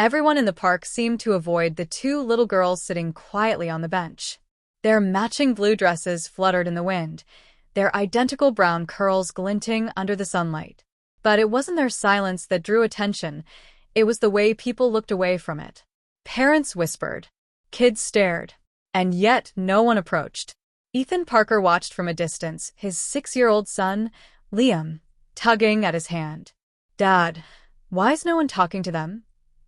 Everyone in the park seemed to avoid the two little girls sitting quietly on the bench. Their matching blue dresses fluttered in the wind, their identical brown curls glinting under the sunlight. But it wasn't their silence that drew attention, it was the way people looked away from it. Parents whispered, kids stared, and yet no one approached. Ethan Parker watched from a distance, his 6-year-old son, Liam, tugging at his hand. "Dad, why's no one talking to them?"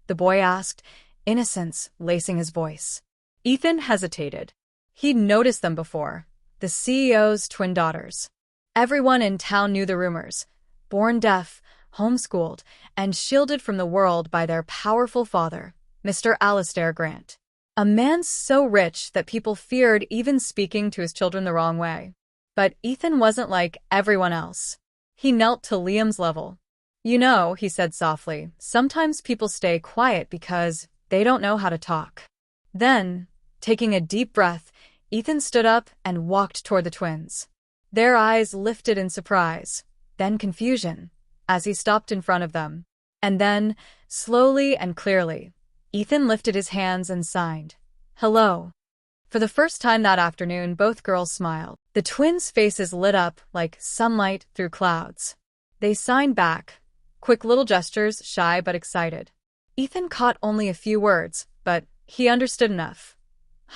the boy asked, innocence lacing his voice. Ethan hesitated. He'd noticed them before, the CEO's twin daughters. Everyone in town knew the rumors. Born deaf, homeschooled, and shielded from the world by their powerful father, Mr. Alistair Grant. A man so rich that people feared even speaking to his children the wrong way. But Ethan wasn't like everyone else. He knelt to Liam's level. "You know," he said softly, "sometimes people stay quiet because they don't know how to talk." Then, taking a deep breath, Ethan stood up and walked toward the twins. Their eyes lifted in surprise, then confusion, as he stopped in front of them. And then, slowly and clearly, Ethan lifted his hands and signed, "Hello." For the first time that afternoon, both girls smiled. The twins' faces lit up like sunlight through clouds. They signed back, quick little gestures, shy but excited. Ethan caught only a few words, but he understood enough.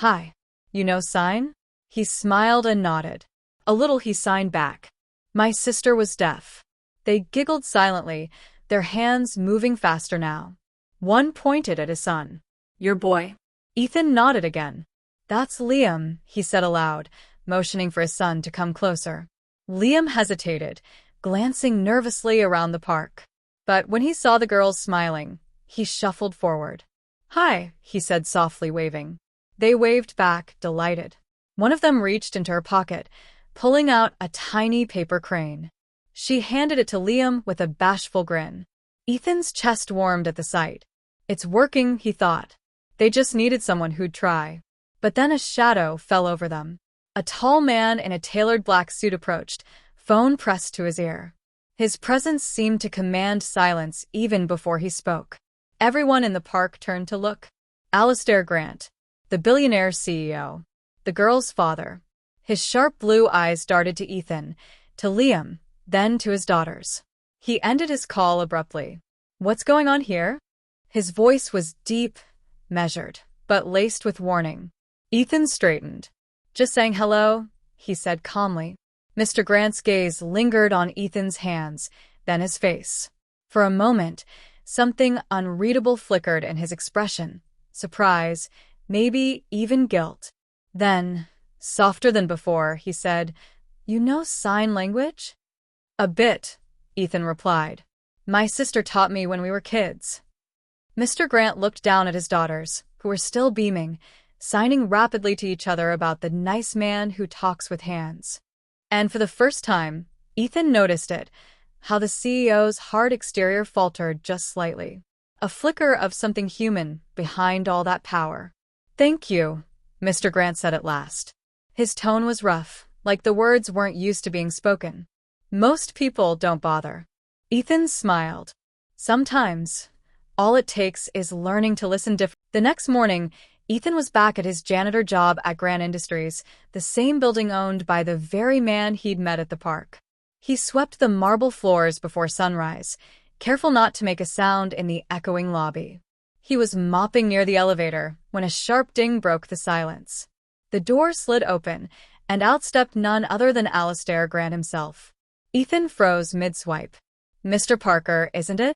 "Hi. You know sign?" He smiled and nodded. A little he signed back. "My sister was deaf." They giggled silently, their hands moving faster now. One pointed at his son. "Your boy?" Ethan nodded again. "That's Liam," he said aloud, motioning for his son to come closer. Liam hesitated, glancing nervously around the park. But when he saw the girls smiling, he shuffled forward. "Hi," he said softly, waving. They waved back, delighted. One of them reached into her pocket, pulling out a tiny paper crane. She handed it to Liam with a bashful grin. Ethan's chest warmed at the sight. It's working, he thought. They just needed someone who'd try. But then a shadow fell over them. A tall man in a tailored black suit approached, phone pressed to his ear. His presence seemed to command silence even before he spoke. Everyone in the park turned to look. Alistair Grant, the Billionaire CEO, the girl's father. His sharp blue eyes darted to Ethan, to Liam, then to his daughters. He ended his call abruptly. "What's going on here?" His voice was deep, measured, but laced with warning. Ethan straightened. "Just saying hello," he said calmly. Mr. Grant's gaze lingered on Ethan's hands, then his face. For a moment, something unreadable flickered in his expression. Surprise, maybe even guilt. Then, softer than before, he said, "You know sign language?" "A bit," Ethan replied. "My sister taught me when we were kids." Mr. Grant looked down at his daughters, who were still beaming, signing rapidly to each other about the nice man who talks with hands. And for the first time, Ethan noticed it, how the CEO's hard exterior faltered just slightly. A flicker of something human behind all that power. "Thank you," Mr. Grant said at last. His tone was rough, like the words weren't used to being spoken. "Most people don't bother." Ethan smiled. "Sometimes, all it takes is learning to listen differently." The next morning, Ethan was back at his janitor job at Grant Industries, the same building owned by the very man he'd met at the park. He swept the marble floors before sunrise, careful not to make a sound in the echoing lobby. He was mopping near the elevator when a sharp ding broke the silence. The door slid open, and out stepped none other than Alistair Grant himself. Ethan froze mid-swipe. "Mr. Parker, isn't it?"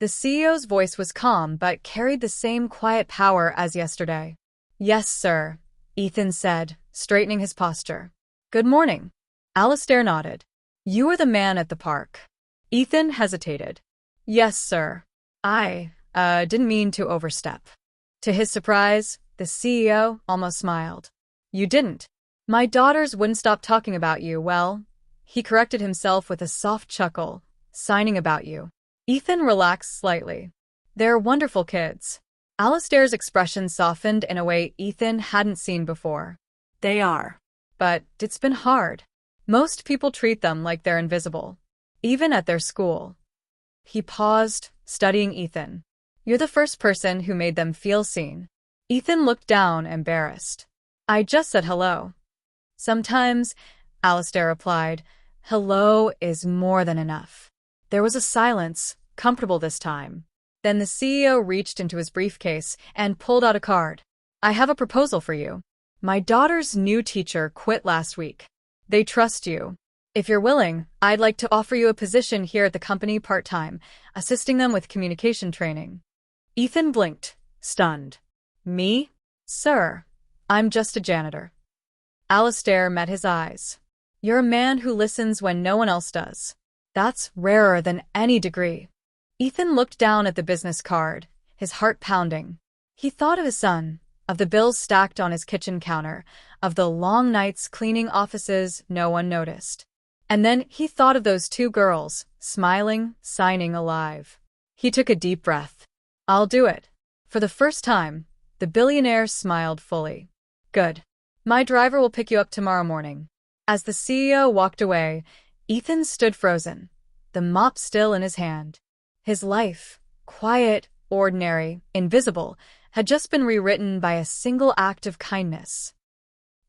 The CEO's voice was calm but carried the same quiet power as yesterday. "Yes, sir," Ethan said, straightening his posture. "Good morning." Alistair nodded. "You were the man at the park." Ethan hesitated. "Yes, sir. I didn't mean to overstep." To his surprise, the CEO almost smiled. "You didn't. My daughters wouldn't stop talking about you, well," he corrected himself with a soft chuckle, "signing about you." Ethan relaxed slightly. "They're wonderful kids." Alistair's expression softened in a way Ethan hadn't seen before. "They are. But it's been hard. Most people treat them like they're invisible, even at their school." He paused, studying Ethan. You're the first person who made them feel seen. Ethan looked down, embarrassed. I just said hello. Sometimes, Alistair replied, hello is more than enough. There was a silence, comfortable this time. Then the CEO reached into his briefcase and pulled out a card. I have a proposal for you. My daughter's new teacher quit last week. They trust you. If you're willing, I'd like to offer you a position here at the company part-time, assisting them with communication training. Ethan blinked, stunned. Me? Sir, I'm just a janitor. Alistair met his eyes. You're a man who listens when no one else does. That's rarer than any degree. Ethan looked down at the business card, his heart pounding. He thought of his son, of the bills stacked on his kitchen counter, of the long nights cleaning offices no one noticed. And then he thought of those two girls, smiling, signing alive. He took a deep breath. I'll do it. For the first time, the billionaire smiled fully. Good. My driver will pick you up tomorrow morning. As the CEO walked away, Ethan stood frozen, the mop still in his hand. His life, quiet, ordinary, invisible, had just been rewritten by a single act of kindness.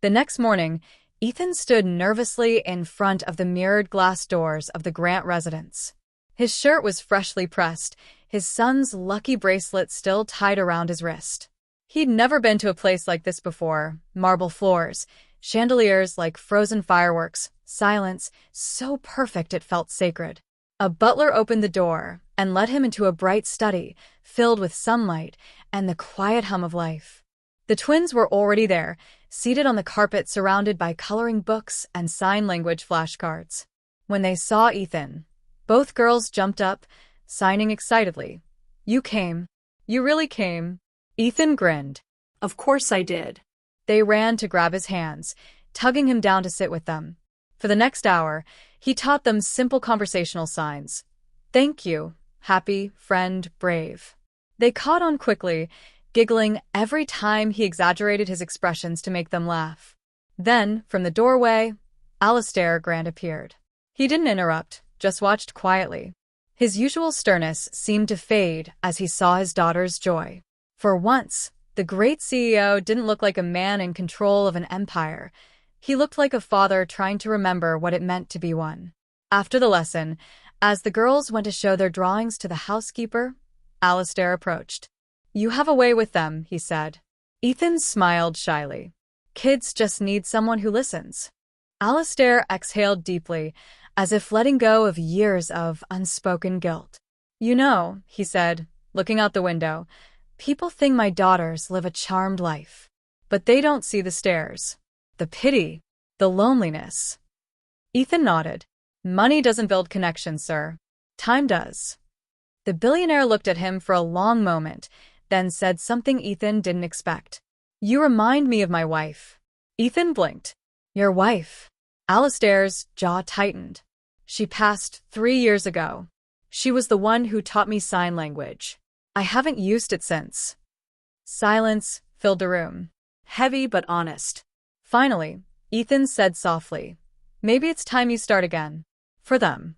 The next morning, Ethan stood nervously in front of the mirrored glass doors of the Grant residence. His shirt was freshly pressed, his son's lucky bracelet still tied around his wrist. He'd never been to a place like this before. Marble floors, chandeliers like frozen fireworks, silence, so perfect it felt sacred. A butler opened the door and led him into a bright study, filled with sunlight and the quiet hum of life. The twins were already there, seated on the carpet surrounded by coloring books and sign language flashcards. When they saw Ethan, both girls jumped up, signing excitedly. You came. You really came. Ethan grinned. Of course I did. They ran to grab his hands, tugging him down to sit with them. For the next hour, he taught them simple conversational signs. Thank you, happy, friend, brave. They caught on quickly, giggling every time he exaggerated his expressions to make them laugh. Then, from the doorway, Alistair Grant appeared. He didn't interrupt, just watched quietly. His usual sternness seemed to fade as he saw his daughter's joy. For once, the great CEO didn't look like a man in control of an empire. He looked like a father trying to remember what it meant to be one. After the lesson, as the girls went to show their drawings to the housekeeper, Alistair approached. You have a way with them, he said. Ethan smiled shyly. Kids just need someone who listens. Alistair exhaled deeply, as if letting go of years of unspoken guilt. You know, he said, looking out the window, people think my daughters live a charmed life. But they don't see the stairs, the pity, the loneliness. Ethan nodded. Money doesn't build connections, sir. Time does. The billionaire looked at him for a long moment, then said something Ethan didn't expect. You remind me of my wife. Ethan blinked. Your wife? Alistair's jaw tightened. She passed 3 years ago. She was the one who taught me sign language. I haven't used it since. Silence filled the room, heavy but honest. Finally, Ethan said softly, maybe it's time you start again. For them.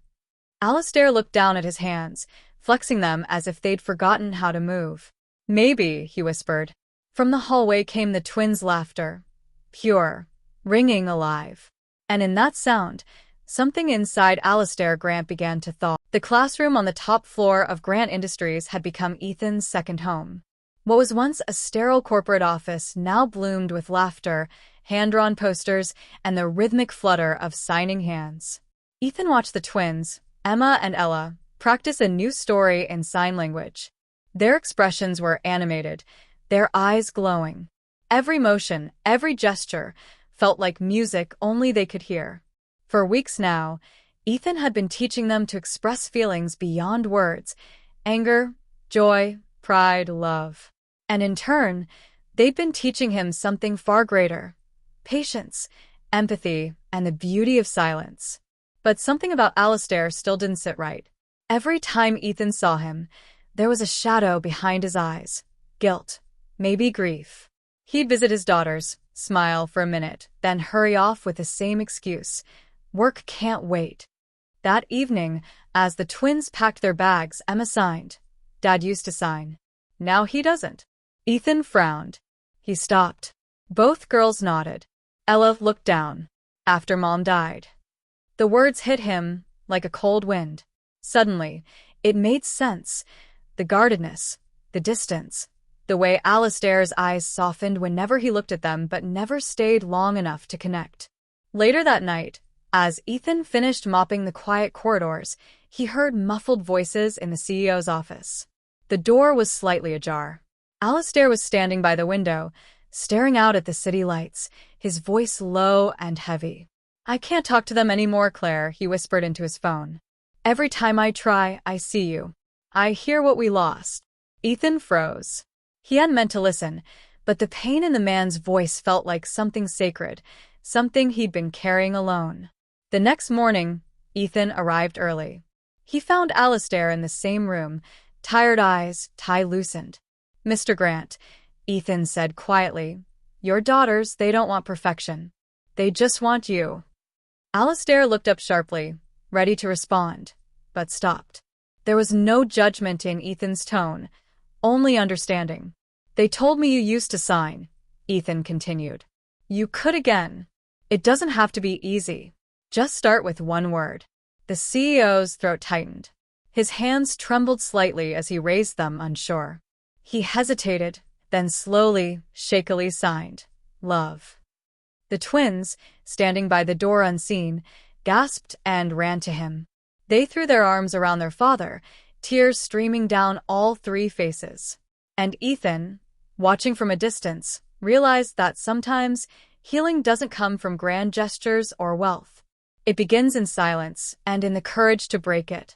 Alistair looked down at his hands, flexing them as if they'd forgotten how to move. Maybe, he whispered. From the hallway came the twins' laughter. Pure, ringing alive. And in that sound, something inside Alistair Grant began to thaw. The classroom on the top floor of Grant Industries had become Ethan's second home. What was once a sterile corporate office now bloomed with laughter, hand-drawn posters, and the rhythmic flutter of signing hands. Ethan watched the twins, Emma and Ella, practice a new story in sign language. Their expressions were animated, their eyes glowing. Every motion, every gesture, felt like music only they could hear. For weeks now, Ethan had been teaching them to express feelings beyond words, anger, joy, pride, love. And in turn, they'd been teaching him something far greater: patience, empathy, and the beauty of silence. But something about Alistair still didn't sit right. Every time Ethan saw him, there was a shadow behind his eyes. Guilt, maybe grief. He'd visit his daughters, smile for a minute, then hurry off with the same excuse. Work can't wait. That evening, as the twins packed their bags, Emma signed. Dad used to sign. Now he doesn't. Ethan frowned. He stopped. Both girls nodded. Ella looked down. After Mom died. The words hit him like a cold wind. Suddenly, it made sense. The guardedness, the distance, the way Alistair's eyes softened whenever he looked at them but never stayed long enough to connect. Later that night, as Ethan finished mopping the quiet corridors, he heard muffled voices in the CEO's office. The door was slightly ajar. Alistair was standing by the window, staring out at the city lights, his voice low and heavy. "I can't talk to them anymore, Claire," he whispered into his phone. "Every time I try, I see you. I hear what we lost." Ethan froze. He hadn't meant to listen, but the pain in the man's voice felt like something sacred, something he'd been carrying alone. The next morning, Ethan arrived early. He found Alistair in the same room, tired eyes, tie loosened. "Mr. Grant," Ethan said quietly, "your daughters, they don't want perfection. They just want you." Alistair looked up sharply, ready to respond, but stopped. There was no judgment in Ethan's tone, only understanding. "They told me you used to sign," Ethan continued. "You could again. It doesn't have to be easy. Just start with one word." The CEO's throat tightened. His hands trembled slightly as he raised them, unsure. He hesitated, then slowly, shakily signed, "Love." The twins, standing by the door unseen, gasped and ran to him. They threw their arms around their father, tears streaming down all three faces. And Ethan, watching from a distance, realized that sometimes healing doesn't come from grand gestures or wealth. It begins in silence and in the courage to break it.